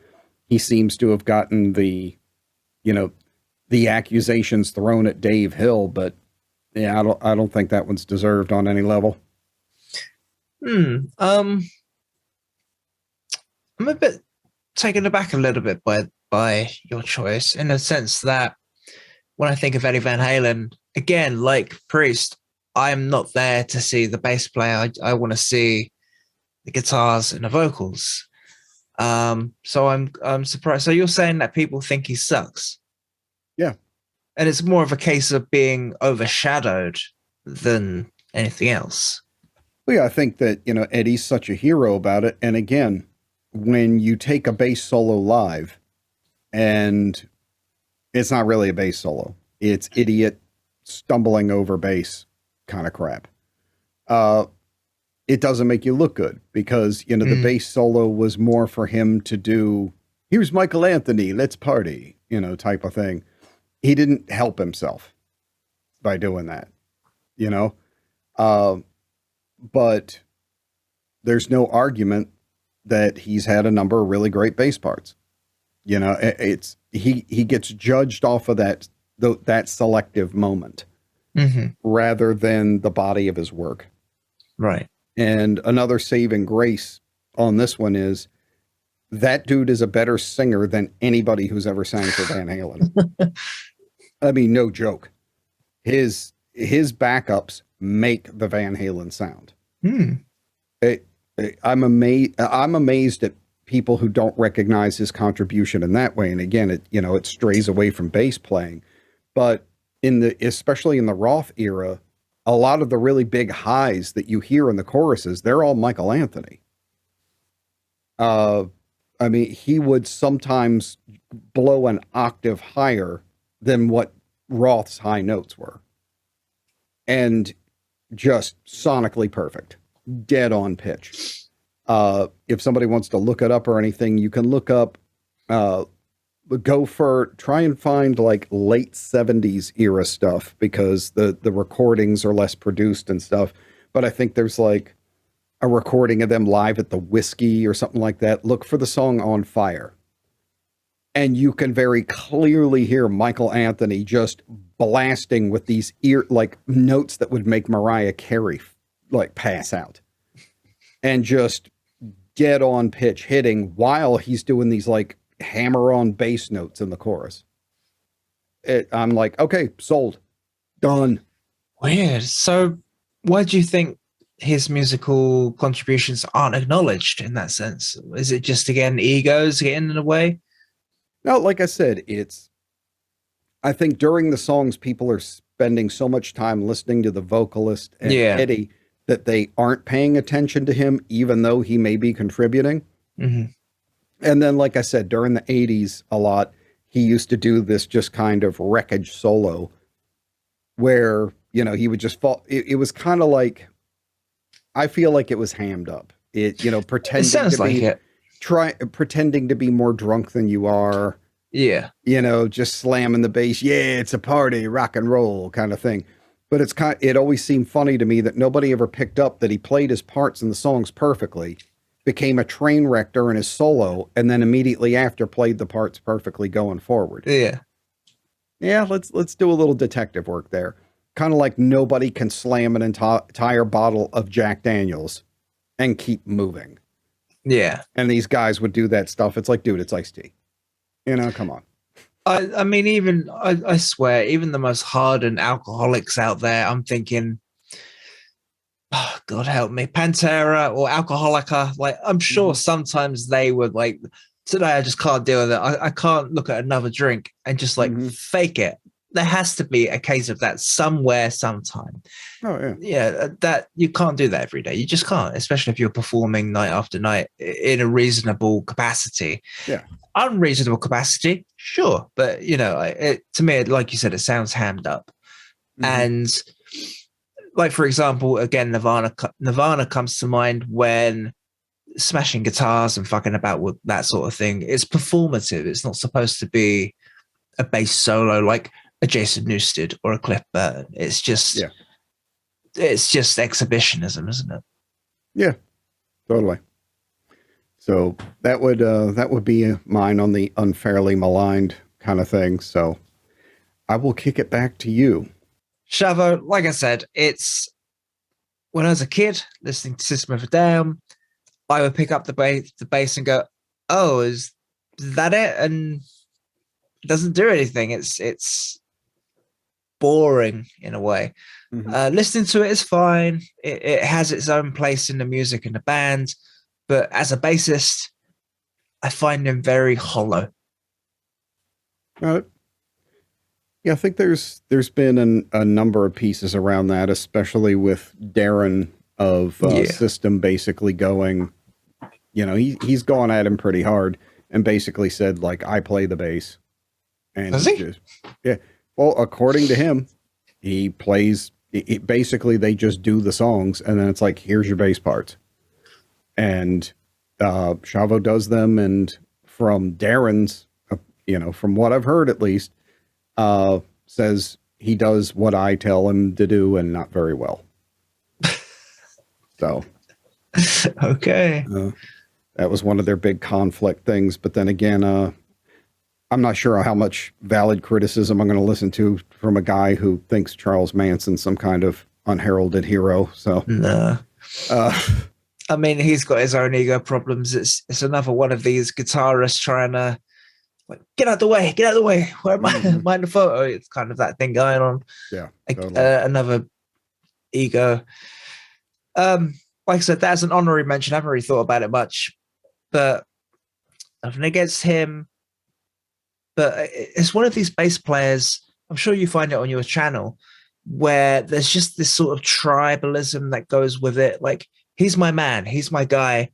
he seems to have gotten the, you know, the accusations thrown at Dave Hill. But yeah, I don't think that one's deserved on any level. I'm a bit taken aback a little bit by your choice, in the sense that when I think of Eddie Van Halen, again, like Priest, I'm not there to see the bass player. I want to see the guitars and the vocals. So I'm surprised. So you're saying that people think he sucks? Yeah. And it's more of a case of being overshadowed than anything else. Well, yeah, I think that, you know, Eddie's such a hero about it. And again, when you take a bass solo live, and it's not really a bass solo, it's idiot stumbling over bass kind of crap. It doesn't make you look good, because, you know, the bass solo was more for him to do, here's Michael Anthony, let's party, you know, type of thing. He didn't help himself by doing that, you know? But there's no argument that he's had a number of really great bass parts. You know, he gets judged off of that selective moment rather than the body of his work. Right. And another saving grace on this one is that dude is a better singer than anybody who's ever sang for Van Halen. I mean, no joke. His backups make the Van Halen sound. I'm amazed at people who don't recognize his contribution in that way. And again, it strays away from bass playing, but especially in the Roth era, a lot of the really big highs that you hear in the choruses, they're all Michael Anthony. I mean, he would sometimes blow an octave higher than what Roth's high notes were. And just sonically perfect, dead on pitch. If somebody wants to look it up or anything, you can look up, try and find like late 70s era stuff, because the recordings are less produced and stuff. But I think there's like a recording of them live at the Whiskey or something like that. Look for the song On Fire. And you can very clearly hear Michael Anthony just blasting with these notes that would make Mariah Carey like pass out, and just dead on pitch hitting while he's doing these like hammer on bass notes in the chorus. I'm like, okay, sold, done. Weird. So why do you think his musical contributions aren't acknowledged in that sense? Is it just, again, egos getting in the way? No, like I said, I think during the songs, people are spending so much time listening to the vocalist and Eddie that they aren't paying attention to him, even though he may be contributing. And then, like I said, during the 80s a lot, he used to do this just kind of wreckage solo where, you know, he would just fall. It was kind of like, I feel like it was hammed up. Pretending to be more drunk than you are. Yeah. You know, just slamming the bass. Yeah, it's a party, rock and roll kind of thing. But it always seemed funny to me that nobody ever picked up that he played his parts in the songs perfectly, became a train wreck during his solo, and then immediately after played the parts perfectly going forward. Yeah. Yeah, let's do a little detective work there. Kind of like nobody can slam an entire bottle of Jack Daniels and keep moving. Yeah. And these guys would do that stuff. It's like, dude, it's iced tea. You know, come on. I mean, I swear, even the most hardened alcoholics out there, I'm thinking, oh, God help me, Pantera or Alcoholica. Like, I'm sure sometimes they would like, today I just can't deal with it. I can't look at another drink and just like fake it. there has to be a case of that somewhere, sometime. Oh yeah. Yeah, that you can't do that every day. You just can't, especially if you're performing night after night in a reasonable capacity. Yeah. Unreasonable capacity, sure, but to me, like you said, it sounds hammed up. And like, for example, again, Nirvana comes to mind when smashing guitars and fucking about with that sort of thing. It's performative. It's not supposed to be a bass solo like a Jason Newsted or a Cliff Burton. It's just exhibitionism, isn't it? Yeah, totally. So that would be mine on the unfairly maligned kind of thing. So I will kick it back to you. Shavo, like I said, it's when I was a kid listening to System of a Down, I would pick up the bass and go, "Oh, is that it?" And it doesn't do anything. It's boring in a way. Listening to it is fine. It has its own place in the music and the band, but as a bassist, I find him very hollow. Yeah, I think there's been a number of pieces around that, especially with Darren of System basically going, he's gone at him pretty hard and basically said, like, I play the bass. And does he? Yeah. Well, according to him, he plays, basically they just do the songs and then it's like, here's your bass parts. And Shavo does them. And from Darren's, from what I've heard at least, says he does what I tell him to do and not very well. So. Okay. That was one of their big conflict things. But then again, I'm not sure how much valid criticism I'm going to listen to from a guy who thinks Charles Manson's some kind of unheralded hero. So, no. I mean, he's got his own ego problems. It's another one of these guitarists trying to, like, get out the way. Where am I? Am I in the photo? It's kind of that thing going on. Yeah. Totally. Another ego. Like I said, that's an honorary mention. I haven't really thought about it much, but nothing against him. But it's one of these bass players, I'm sure you find it on your channel, where there's just this sort of tribalism that goes with it. Like, he's my man, he's my guy.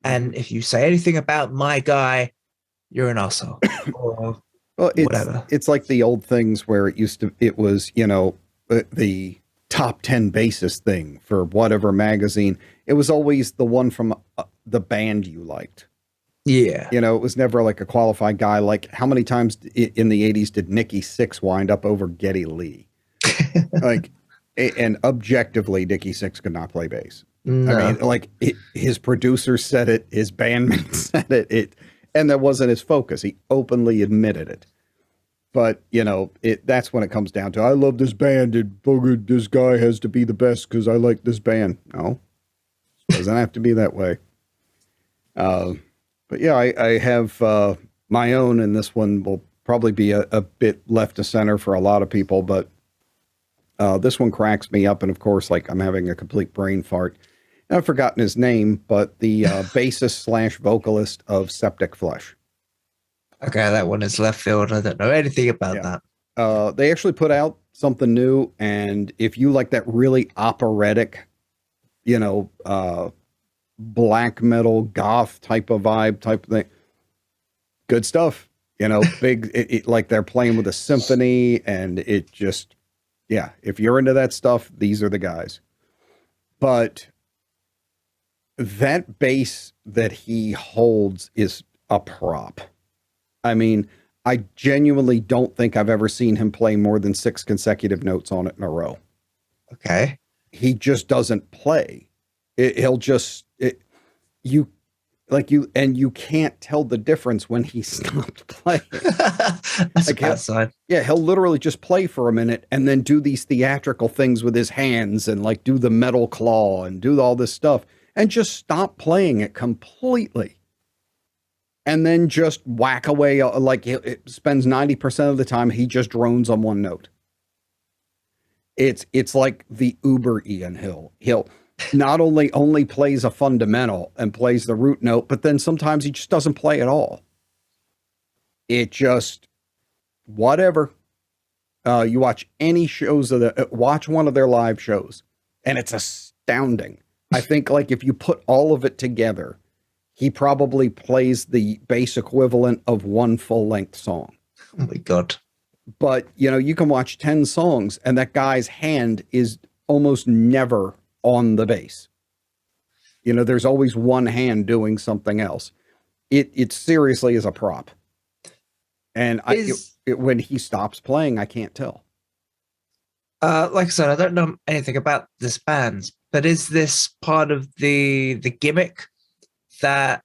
And if you say anything about my guy, you're an asshole. Or whatever. It's like the old things where it was, the top 10 bassist thing for whatever magazine. It was always the one from the band you liked. Yeah. It was never like a qualified guy. Like, how many times in the 80s did Nikki Sixx wind up over Geddy Lee? Like, and objectively, Nikki Sixx could not play bass. No. I mean, like, his producer said it, his bandmates said it, and that wasn't his focus. He openly admitted it. But, that's when it comes down to, I love this band, and this guy has to be the best because I like this band. No, it doesn't have to be that way. But yeah, I have my own, and this one will probably be a bit left to center for a lot of people, but this one cracks me up. And of course, like, I'm having a complete brain fart. And I've forgotten his name, but the bassist / vocalist of Septicflesh. Okay, that one is left field. I don't know anything about that. They actually put out something new, and if you like that really operatic, black metal goth type of vibe type of thing, good stuff. Big, like they're playing with a symphony, and it just, if you're into that stuff, these are the guys. But that bass that he holds is a prop. I mean, I genuinely don't think I've ever seen him play more than 6 consecutive notes on it in a row. Okay. He just doesn't play. He'll just, you can't tell the difference when he stopped playing. That's like, a bad sign. Yeah, he'll literally just play for a minute and then do these theatrical things with his hands and like do the metal claw and do all this stuff and just stop playing it completely. And then just whack away, like it spends 90% of the time he just drones on one note. It's like the Uber Ian Hill. He'll not only plays a fundamental and plays the root note, but then sometimes he just doesn't play at all. It just, whatever. You watch any shows of the watch one of their live shows, and it's astounding. I think like if you put all of it together, he probably plays the bass equivalent of one full-length song. Oh my God. But, you know, you can watch 10 songs and that guy's hand is almost never on the bass. You know, there's always one hand doing something else. It seriously is a prop. And when he stops playing, I can't tell. Like I said, I don't know anything about this band, but is this part of the gimmick that,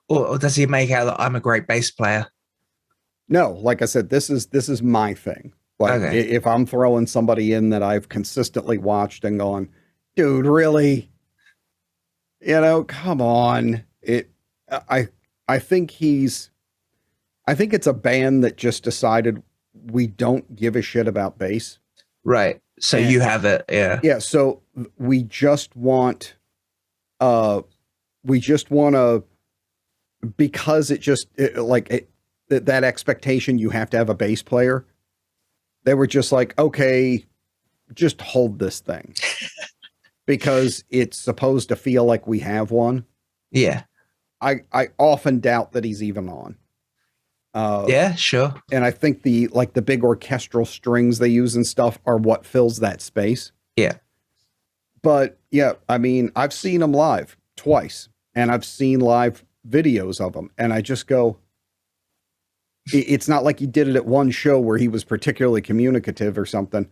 or does he make out that I'm a great bass player? No, like I said, this is my thing. Like Okay. if I'm throwing somebody in that I've consistently watched and gone, dude, really? You know, come on. I think it's a band that just decided we don't give a shit about bass. Right. So you have it. Yeah. Yeah. So we just want to, because that expectation, you have to have a bass player. They were just like, okay, just hold this thing because it's supposed to feel like we have one. Yeah. I often doubt that he's even on. Yeah, sure. And I think the big orchestral strings they use and stuff are what fills that space. Yeah. But yeah, I mean, I've seen him live twice and I've seen live videos of him and I just go, it's not like he did it at one show where he was particularly communicative or something.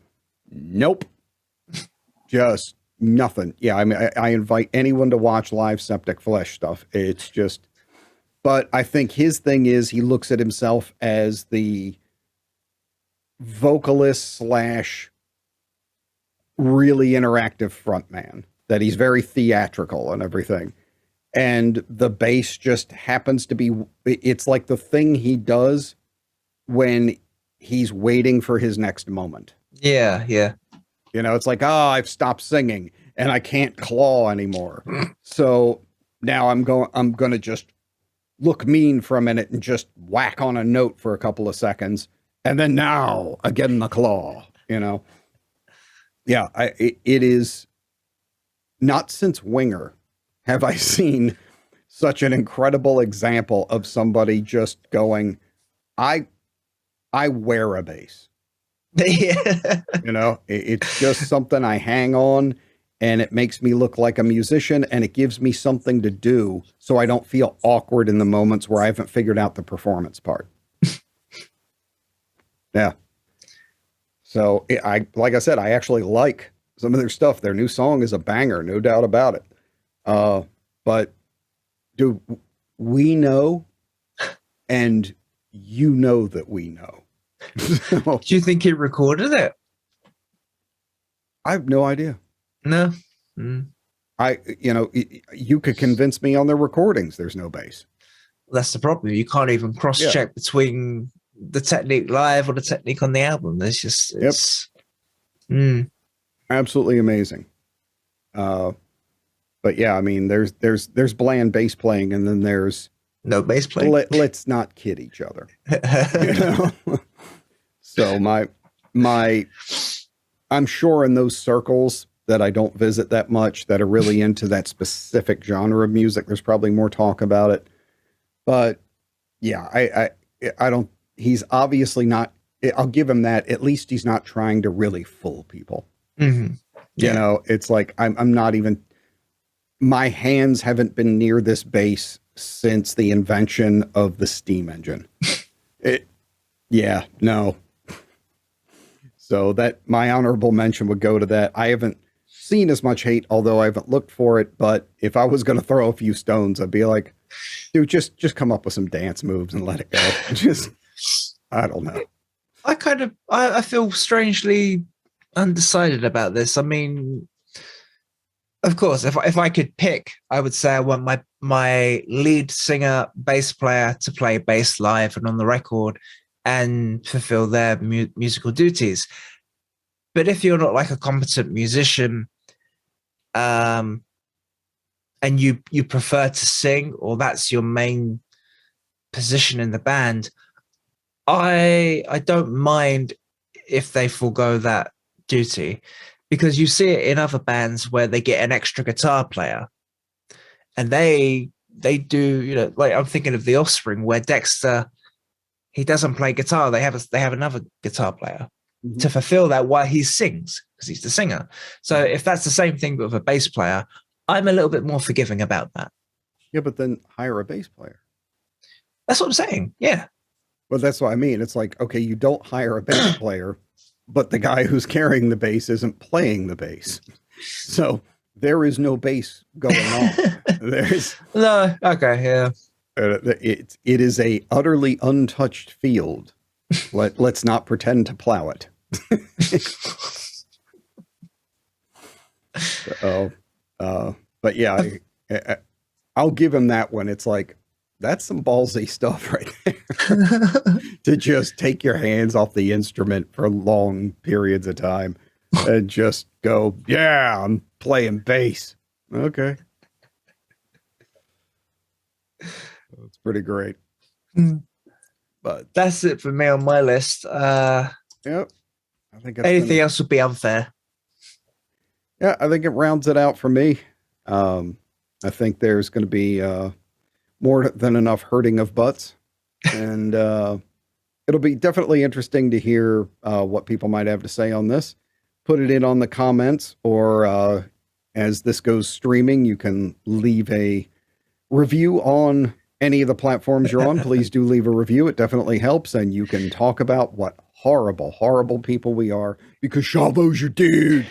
Nope. Just nothing. Yeah. I mean, I invite anyone to watch live Septicflesh stuff. It's just, but I think his thing is he looks at himself as the vocalist / really interactive frontman, that he's very theatrical and everything. And the bass just happens to be, it's like the thing he does when he's waiting for his next moment. Yeah. Yeah. You know, it's like, oh, I've stopped singing and I can't claw anymore. So now I'm going to just look mean for a minute and just whack on a note for a couple of seconds. And then now again, the claw, you know? Yeah. It is not since Winger have I seen such an incredible example of somebody just going, I wear a bass. Yeah. You know, it's just something I hang on and it makes me look like a musician and it gives me something to do so I don't feel awkward in the moments where I haven't figured out the performance part. Yeah. So like I said, I actually like some of their stuff. Their new song is a banger, no doubt about it. But dude, we know, and you know that we know. So, do you think he recorded it? I have no idea. No. You could convince me on their recordings there's no bass. That's the problem. You can't even cross-check between the technique live or the technique on the album. There's just Absolutely amazing. But yeah, I mean, there's bland bass playing, and then there's no bass playing. Let's not kid each other. You know? So I'm sure in those circles that I don't visit that much, that are really into that specific genre of music, there's probably more talk about it. But yeah, I don't. He's obviously not. I'll give him that. At least he's not trying to really fool people. Mm-hmm. Yeah. You know, it's like I'm not even. My hands haven't been near this bass since the invention of the steam engine. No. So that my honorable mention would go to that. I haven't seen as much hate, although I haven't looked for it. But if I was going to throw a few stones, I'd be like, dude, just come up with some dance moves and let it go. Just, I don't know. I feel strangely undecided about this. I mean, of course, if I could pick, I would say I want my lead singer, bass player to play bass live and on the record and fulfill their musical duties. But if you're not like a competent musician, and you prefer to sing, or that's your main position in the band, I don't mind if they forego that duty, because you see it in other bands where they get an extra guitar player, and they do, you know, like I'm thinking of The Offspring, where Dexter, he doesn't play guitar. They have another guitar player to fulfill that while he sings, because he's the singer. So if that's the same thing with a bass player, I'm a little bit more forgiving about that. Yeah, but then hire a bass player. That's what I'm saying. Yeah. Well, that's what I mean. It's like, okay, you don't hire a bass player, but the guy who's carrying the bass isn't playing the bass. So there is no bass going on. There's no. Okay. Yeah. It is a utterly untouched field. Let's not pretend to plow it. But yeah, I'll give him that one. It's like, that's some ballsy stuff right there. To just take your hands off the instrument for long periods of time and just go, yeah, I'm playing bass. Okay. That's pretty great. But that's it for me on my list. Yep. I think anything else would be unfair. Yeah, I think it rounds it out for me. I think there's going to be more than enough hurting of butts, and it'll be definitely interesting to hear what people might have to say on this. Put it in on the comments, or as this goes streaming, you can leave a review on any of the platforms you're on. Please do leave a review. It definitely helps, and you can talk about what horrible, horrible people we are, because Chavo's your dude.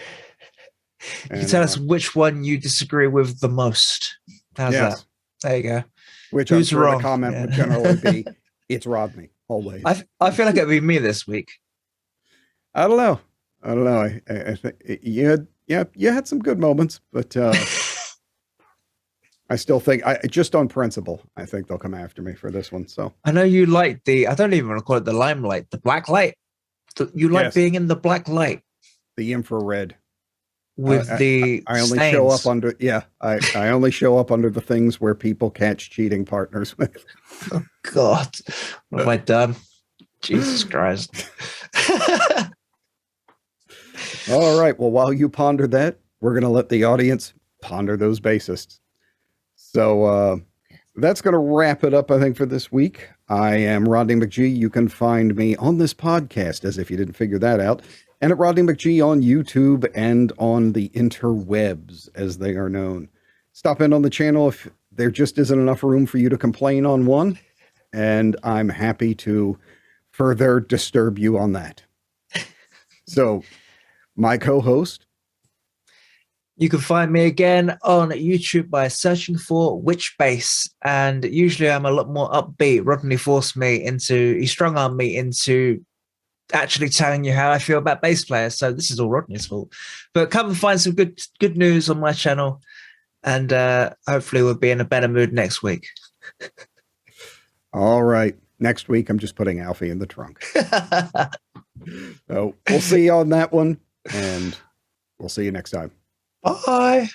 You can tell us which one you disagree with the most. How's that? There you go. Which I'm sure the comment would generally be, it's Rodney, always. I feel like it'd be me this week. I don't know. I think you had some good moments, but I still think, just on principle, I think they'll come after me for this one. So I know you like I don't even want to call it the limelight, the black light. You like being in the black light. The infrared. With I only stains. show up under, I only show up under the things where people catch cheating partners with. Oh God, what have I done? Jesus Christ. All right. Well, while you ponder that, we're going to let the audience ponder those bassists. So that's going to wrap it up, I think, for this week. I am Rodney McGee. You can find me on this podcast, as if you didn't figure that out, and at Rodney McGee on YouTube and on the interwebs, as they are known. Stop in on the channel if there just isn't enough room for you to complain on one, and I'm happy to further disturb you on that. So, my co-host. You can find me again on YouTube by searching for Which Bass, and usually I'm a lot more upbeat. Rodney he strung-armed me into actually telling you how I feel about bass players, so this is all Rodney's fault. But come and find some good news on my channel, and hopefully we'll be in a better mood next week. All right. Next week, I'm just putting Alfie in the trunk. So we'll see you on that one, and we'll see you next time. Bye.